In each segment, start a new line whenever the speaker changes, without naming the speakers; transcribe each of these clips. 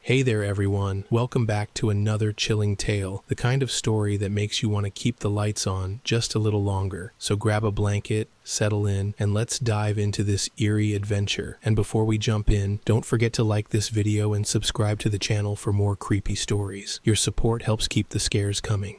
Hey there everyone, welcome back to another chilling tale, the kind of story that makes you want to keep the lights on just a little longer. So grab a blanket, settle in, and let's dive into this eerie adventure. And before we jump in, don't forget to like this video and subscribe to the channel for more creepy stories. Your support helps keep the scares coming.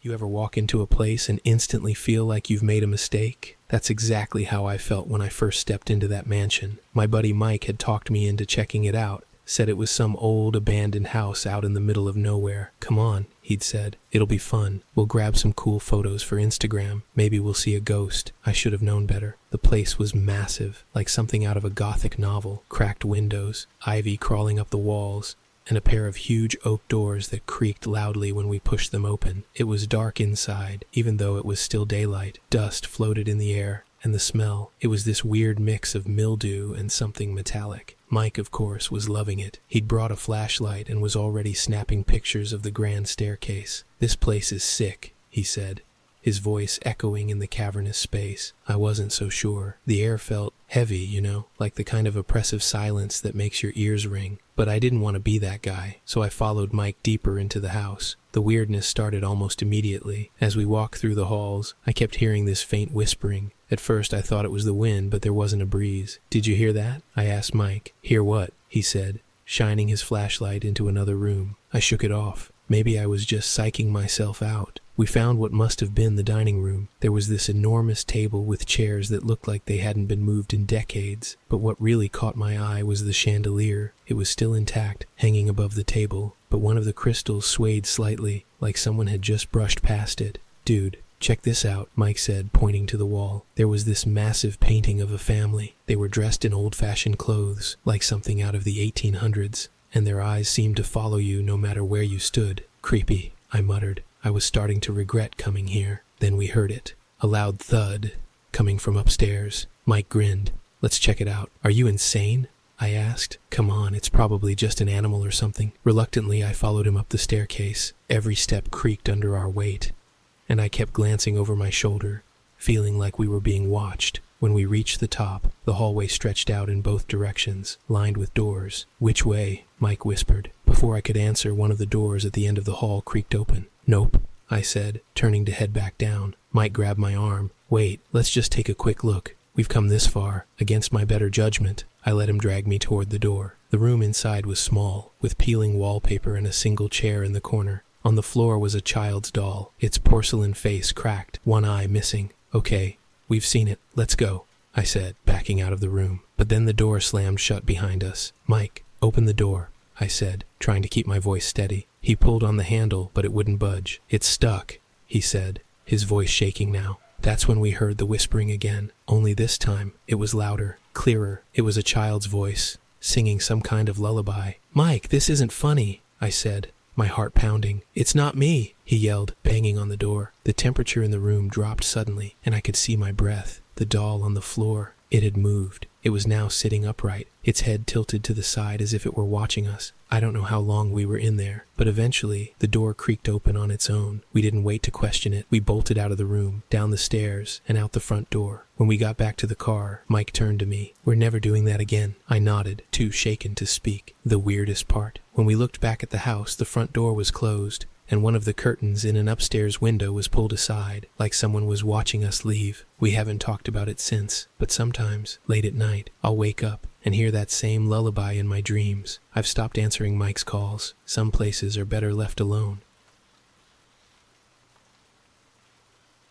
You ever walk into a place and instantly feel like you've made a mistake? That's exactly how I felt when I first stepped into that mansion. My buddy Mike had talked me into checking it out, said it was some old abandoned house out in the middle of nowhere. Come on, he'd said. It'll be fun. We'll grab some cool photos for Instagram. Maybe we'll see a ghost. I should have known better. The place was massive, like something out of a gothic novel. Cracked windows, ivy crawling up the walls, and a pair of huge oak doors that creaked loudly when we pushed them open. It was dark inside, even though it was still daylight. Dust floated in the air, and the smell, it was this weird mix of mildew and something metallic. Mike, of course, was loving it. He'd brought a flashlight and was already snapping pictures of the grand staircase. "This place is sick," he said, his voice echoing in the cavernous space. I wasn't so sure. The air felt heavy, like the kind of oppressive silence that makes your ears ring. But I didn't want to be that guy, so I followed Mike deeper into the house. The weirdness started almost immediately. As we walked through the halls, I kept hearing this faint whispering. At first I thought it was the wind, but there wasn't a breeze. "Did you hear that?" I asked Mike. "Hear what?" he said, shining his flashlight into another room. I shook it off. Maybe I was just psyching myself out. We found what must have been the dining room. There was this enormous table with chairs that looked like they hadn't been moved in decades. But what really caught my eye was the chandelier. It was still intact, hanging above the table, but one of the crystals swayed slightly, like someone had just brushed past it. "Dude, check this out," Mike said, pointing to the wall. There was this massive painting of a family. They were dressed in old-fashioned clothes, like something out of the 1800s, and their eyes seemed to follow you no matter where you stood. "Creepy," I muttered. I was starting to regret coming here. Then we heard it. A loud thud, coming from upstairs. Mike grinned. "Let's check it out." "Are you insane?" I asked. "Come on, it's probably just an animal or something." Reluctantly, I followed him up the staircase. Every step creaked under our weight, and I kept glancing over my shoulder, feeling like we were being watched. When we reached the top, the hallway stretched out in both directions, lined with doors. "Which way?" Mike whispered. Before I could answer, one of the doors at the end of the hall creaked open. "Nope," I said, turning to head back down. Mike grabbed my arm. "Wait, let's just take a quick look. We've come this far." Against my better judgment, I let him drag me toward the door. The room inside was small, with peeling wallpaper and a single chair in the corner. On the floor was a child's doll, its porcelain face cracked, one eye missing. "Okay, we've seen it. Let's go," I said, backing out of the room. But then the door slammed shut behind us. "Mike, open the door," I said, trying to keep my voice steady. He pulled on the handle, but it wouldn't budge. "It's stuck," he said, his voice shaking now. That's when we heard the whispering again. Only this time, it was louder, clearer. It was a child's voice, singing some kind of lullaby. "Mike, this isn't funny," I said, my heart pounding. "It's not me," he yelled, banging on the door. The temperature in the room dropped suddenly, and I could see my breath. The doll on the floor, it had moved. It was now sitting upright, its head tilted to the side as if it were watching us. I don't know how long we were in there, but eventually the door creaked open on its own. We didn't wait to question it. We bolted out of the room, down the stairs, and out the front door. When we got back to the car, Mike turned to me. "We're never doing that again." I nodded, too shaken to speak. The weirdest part. When we looked back at the house, the front door was closed, and one of the curtains in an upstairs window was pulled aside, like someone was watching us leave. We haven't talked about it since, but sometimes, late at night, I'll wake up and hear that same lullaby in my dreams. I've stopped answering Mike's calls. Some places are better left alone.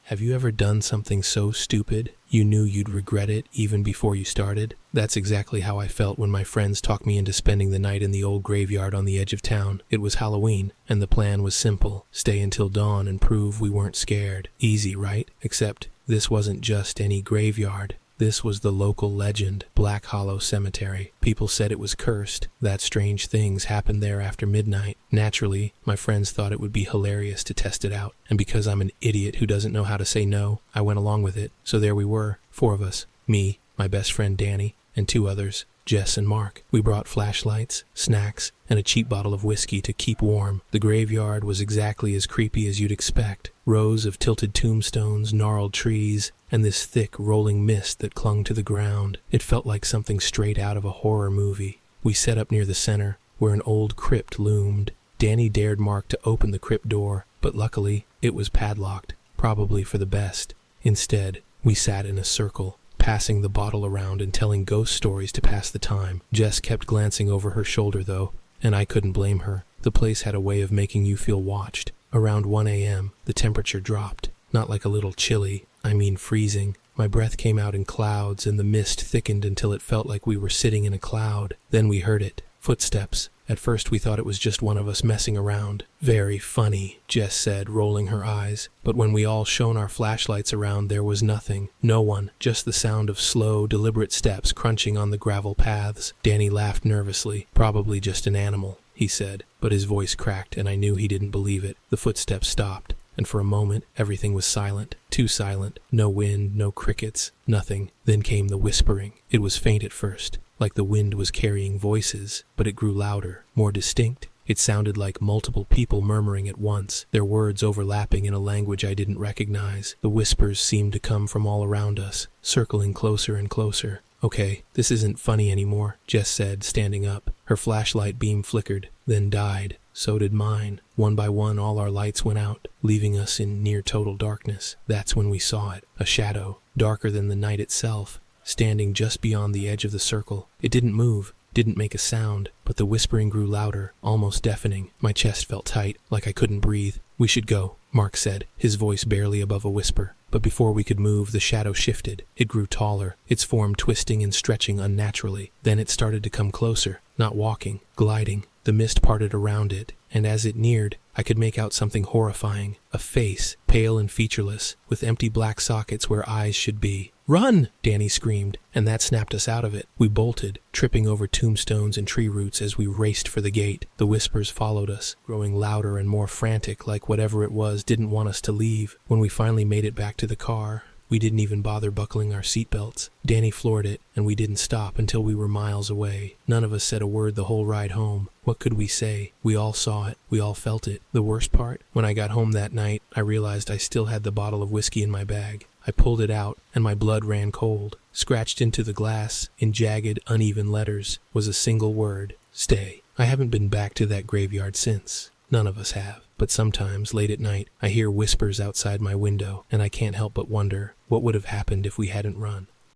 Have you ever done something so stupid you knew you'd regret it even before you started? That's exactly how I felt when my friends talked me into spending the night in the old graveyard on the edge of town. It was Halloween, and the plan was simple. Stay until dawn and prove we weren't scared. Easy, right? Except this wasn't just any graveyard. This was the local legend, Black Hollow Cemetery. People said it was cursed, that strange things happened there after midnight. Naturally, my friends thought it would be hilarious to test it out, and because I'm an idiot who doesn't know how to say no, I went along with it. So there we were, 4 of us. Me, my best friend Danny, and 2 others, Jess and Mark. We brought flashlights, snacks, and a cheap bottle of whiskey to keep warm. The graveyard was exactly as creepy as you'd expect. Rows of tilted tombstones, gnarled trees, and this thick, rolling mist that clung to the ground. It felt like something straight out of a horror movie. We set up near the center, where an old crypt loomed. Danny dared Mark to open the crypt door, but luckily, it was padlocked, probably for the best. Instead, we sat in a circle, passing the bottle around and telling ghost stories to pass the time. Jess kept glancing over her shoulder, though, and I couldn't blame her. The place had a way of making you feel watched. Around 1 a.m., the temperature dropped. Not like a little chilly, I mean freezing. My breath came out in clouds, and the mist thickened until it felt like we were sitting in a cloud. Then we heard it. Footsteps. At first we thought it was just one of us messing around. Very funny, Jess said, rolling her eyes. But when we all shone our flashlights around, there was nothing. No one. Just the sound of slow, deliberate steps crunching on the gravel paths. Danny laughed nervously. Probably just an animal, he said. But his voice cracked, and I knew he didn't believe it. The footsteps stopped, and for a moment, everything was silent. Too silent. No wind, no crickets, nothing. Then came the whispering. It was faint at first, like the wind was carrying voices, but it grew louder, more distinct. It sounded like multiple people murmuring at once, their words overlapping in a language I didn't recognize. The whispers seemed to come from all around us, circling closer and closer. Okay, this isn't funny anymore, Jess said, standing up. Her flashlight beam flickered, then died. So did mine. One by one, all our lights went out, leaving us in near total darkness. That's when we saw it, a shadow, darker than the night itself, standing just beyond the edge of the circle. It didn't move, didn't make a sound, but the whispering grew louder, almost deafening. My chest felt tight, like I couldn't breathe. We should go, Mark said, his voice barely above a whisper. But before we could move, the shadow shifted. It grew taller, its form twisting and stretching unnaturally. Then it started to come closer, not walking, gliding. The mist parted around it, and as it neared, I could make out something horrifying. A face, pale and featureless, with empty black sockets where eyes should be. "Run!" Danny screamed, and that snapped us out of it. We bolted, tripping over tombstones and tree roots as we raced for the gate. The whispers followed us, growing louder and more frantic, like whatever it was didn't want us to leave. When we finally made it back to the car, we didn't even bother buckling our seatbelts. Danny floored it, and we didn't stop until we were miles away. None of us said a word the whole ride home. What could we say? We all saw it. We all felt it. The worst part? When I got home that night, I realized I still had the bottle of whiskey in my bag. I pulled it out, and my blood ran cold. Scratched into the glass, in jagged, uneven letters, was a single word: stay. I haven't been back to that graveyard since. None of us have. But sometimes, late at night, I hear whispers outside my window, and I can't help but wonder, what would have happened if we hadn't run?